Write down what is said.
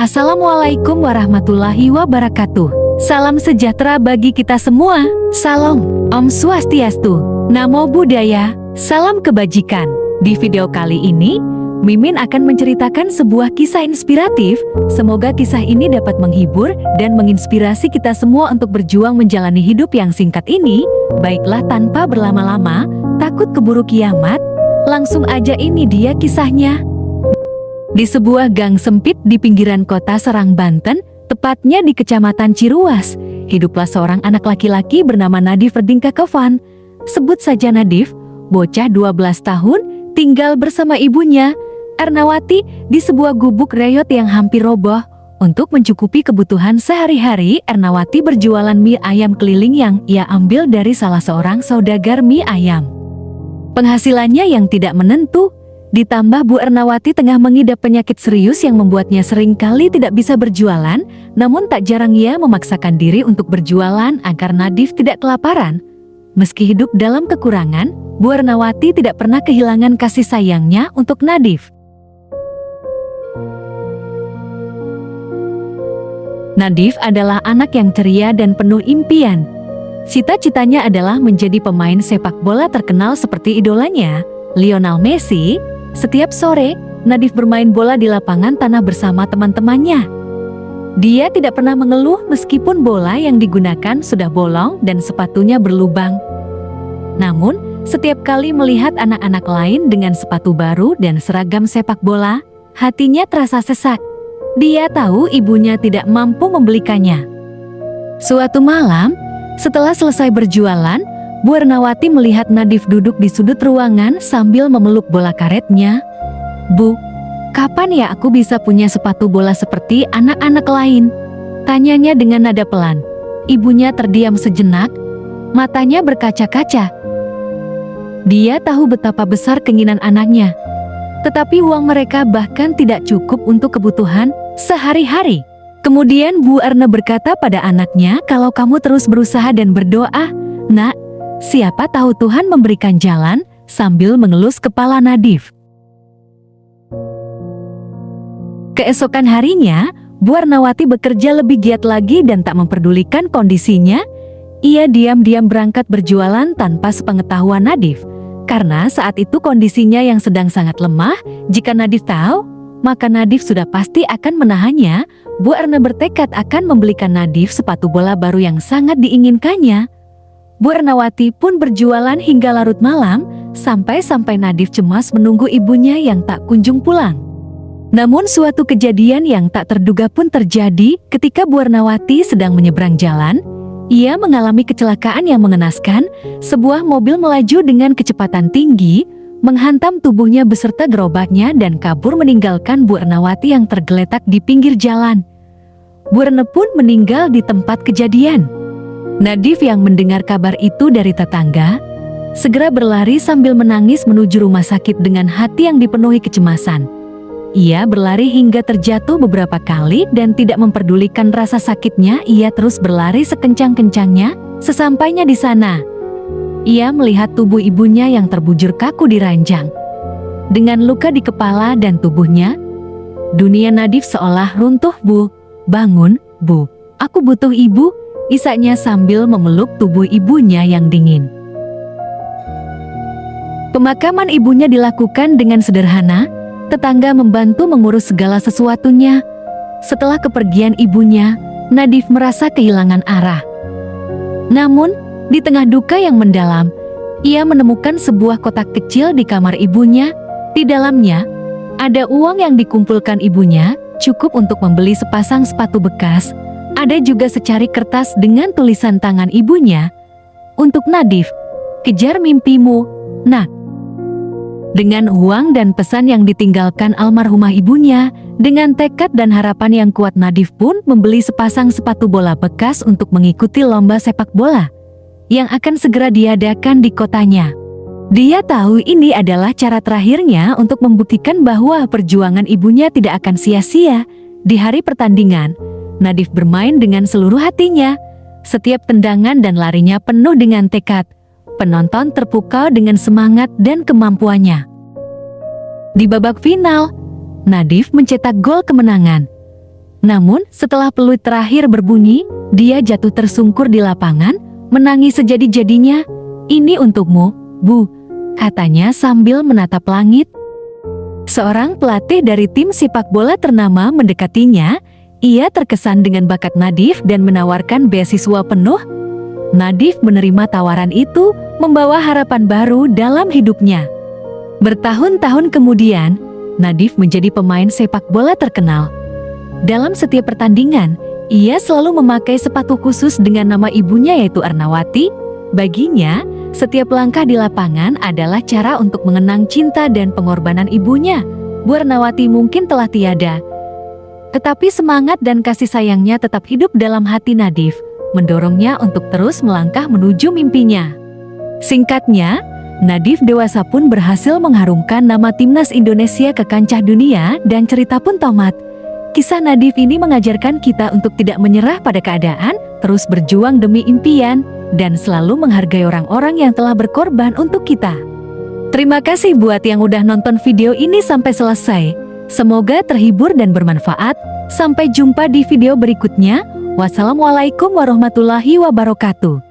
Assalamualaikum warahmatullahi wabarakatuh. Salam sejahtera bagi kita semua. Salam, Om Swastiastu, Namo Buddhaya, salam kebajikan. Di video kali ini, Mimin akan menceritakan sebuah kisah inspiratif. Semoga kisah ini dapat menghibur dan menginspirasi kita semua untuk berjuang menjalani hidup yang singkat ini. Baiklah, tanpa berlama-lama, takut keburu kiamat, langsung aja ini dia kisahnya. Di sebuah gang sempit di pinggiran kota Serang, Banten, tepatnya di Kecamatan Ciruas, hiduplah seorang anak laki-laki bernama Nadif Erdinka-Kevan. Sebut saja Nadif, bocah 12 tahun, tinggal bersama ibunya, Ernawati, di sebuah gubuk reyot yang hampir roboh. Untuk mencukupi kebutuhan sehari-hari, Ernawati berjualan mie ayam keliling yang ia ambil dari salah seorang saudagar mie ayam. Penghasilannya yang tidak menentu, ditambah Bu Ernawati tengah mengidap penyakit serius yang membuatnya seringkali tidak bisa berjualan, namun tak jarang ia memaksakan diri untuk berjualan agar Nadif tidak kelaparan. Meski hidup dalam kekurangan, Bu Ernawati tidak pernah kehilangan kasih sayangnya untuk Nadif. Nadif adalah anak yang ceria dan penuh impian. Cita-citanya adalah menjadi pemain sepak bola terkenal seperti idolanya, Lionel Messi. Setiap sore, Nadif bermain bola di lapangan tanah bersama teman-temannya. Dia tidak pernah mengeluh meskipun bola yang digunakan sudah bolong dan sepatunya berlubang. Namun, setiap kali melihat anak-anak lain dengan sepatu baru dan seragam sepak bola, hatinya terasa sesak. Dia tahu ibunya tidak mampu membelikannya. Suatu malam, setelah selesai berjualan, Bu Ernawati melihat Nadif duduk di sudut ruangan sambil memeluk bola karetnya. "Bu, kapan ya aku bisa punya sepatu bola seperti anak-anak lain?" tanyanya dengan nada pelan. Ibunya terdiam sejenak, matanya berkaca-kaca. Dia tahu betapa besar keinginan anaknya, tetapi uang mereka bahkan tidak cukup untuk kebutuhan sehari-hari. Kemudian Bu Erna berkata pada anaknya, "Kalau kamu terus berusaha dan berdoa, Nak, siapa tahu Tuhan memberikan jalan," sambil mengelus kepala Nadif. Keesokan harinya, Bu Ernawati bekerja lebih giat lagi dan tak memperdulikan kondisinya. Ia diam-diam berangkat berjualan tanpa sepengetahuan Nadif. Karena saat itu kondisinya yang sedang sangat lemah, jika Nadif tahu, maka Nadif sudah pasti akan menahannya. Bu Erna bertekad akan membelikan Nadif sepatu bola baru yang sangat diinginkannya. Bu Ernawati pun berjualan hingga larut malam, sampai-sampai Nadif cemas menunggu ibunya yang tak kunjung pulang. Namun suatu kejadian yang tak terduga pun terjadi ketika Bu Ernawati sedang menyeberang jalan. Ia mengalami kecelakaan yang mengenaskan. Sebuah mobil melaju dengan kecepatan tinggi, menghantam tubuhnya beserta gerobaknya dan kabur meninggalkan Bu Ernawati yang tergeletak di pinggir jalan. Bu Erna pun meninggal di tempat kejadian. Nadif yang mendengar kabar itu dari tetangga, segera berlari sambil menangis menuju rumah sakit dengan hati yang dipenuhi kecemasan. Ia berlari hingga terjatuh beberapa kali dan tidak memperdulikan rasa sakitnya, ia terus berlari sekencang-kencangnya. Sesampainya di sana, ia melihat tubuh ibunya yang terbujur kaku di ranjang. Dengan luka di kepala dan tubuhnya, dunia Nadif seolah runtuh. "Bu, bangun, Bu. Aku butuh ibu," isaknya sambil memeluk tubuh ibunya yang dingin. Pemakaman ibunya dilakukan dengan sederhana. Tetangga membantu mengurus segala sesuatunya. Setelah kepergian ibunya, Nadif merasa kehilangan arah. Namun, di tengah duka yang mendalam, ia menemukan sebuah kotak kecil di kamar ibunya. Di dalamnya, ada uang yang dikumpulkan ibunya, cukup untuk membeli sepasang sepatu bekas. Ada juga secari kertas dengan tulisan tangan ibunya. "Untuk Nadif, kejar mimpimu, Nak." Dengan uang dan pesan yang ditinggalkan almarhumah ibunya, dengan tekad dan harapan yang kuat, Nadif pun membeli sepasang sepatu bola bekas untuk mengikuti lomba sepak bola yang akan segera diadakan di kotanya. Dia tahu ini adalah cara terakhirnya untuk membuktikan bahwa perjuangan ibunya tidak akan sia-sia. Di hari pertandingan, Nadif bermain dengan seluruh hatinya. Setiap tendangan dan larinya penuh dengan tekad. Penonton terpukau dengan semangat dan kemampuannya. Di babak final, Nadif mencetak gol kemenangan. Namun, setelah peluit terakhir berbunyi, dia jatuh tersungkur di lapangan, menangis sejadi-jadinya. "Ini untukmu, Bu," katanya sambil menatap langit. Seorang pelatih dari tim sepak bola ternama mendekatinya. Ia terkesan dengan bakat Nadif dan menawarkan beasiswa penuh. Nadif menerima tawaran itu, membawa harapan baru dalam hidupnya. Bertahun-tahun kemudian, Nadif menjadi pemain sepak bola terkenal. Dalam setiap pertandingan, ia selalu memakai sepatu khusus dengan nama ibunya yaitu Ernawati. Baginya, setiap langkah di lapangan adalah cara untuk mengenang cinta dan pengorbanan ibunya. Bu Ernawati mungkin telah tiada, tetapi semangat dan kasih sayangnya tetap hidup dalam hati Nadif, mendorongnya untuk terus melangkah menuju mimpinya. Singkatnya, Nadif dewasa pun berhasil mengharumkan nama timnas Indonesia ke kancah dunia dan cerita pun tamat. Kisah Nadif ini mengajarkan kita untuk tidak menyerah pada keadaan, terus berjuang demi impian, dan selalu menghargai orang-orang yang telah berkorban untuk kita. Terima kasih buat yang udah nonton video ini sampai selesai. Semoga terhibur dan bermanfaat. Sampai jumpa di video berikutnya. Wassalamualaikum warahmatullahi wabarakatuh.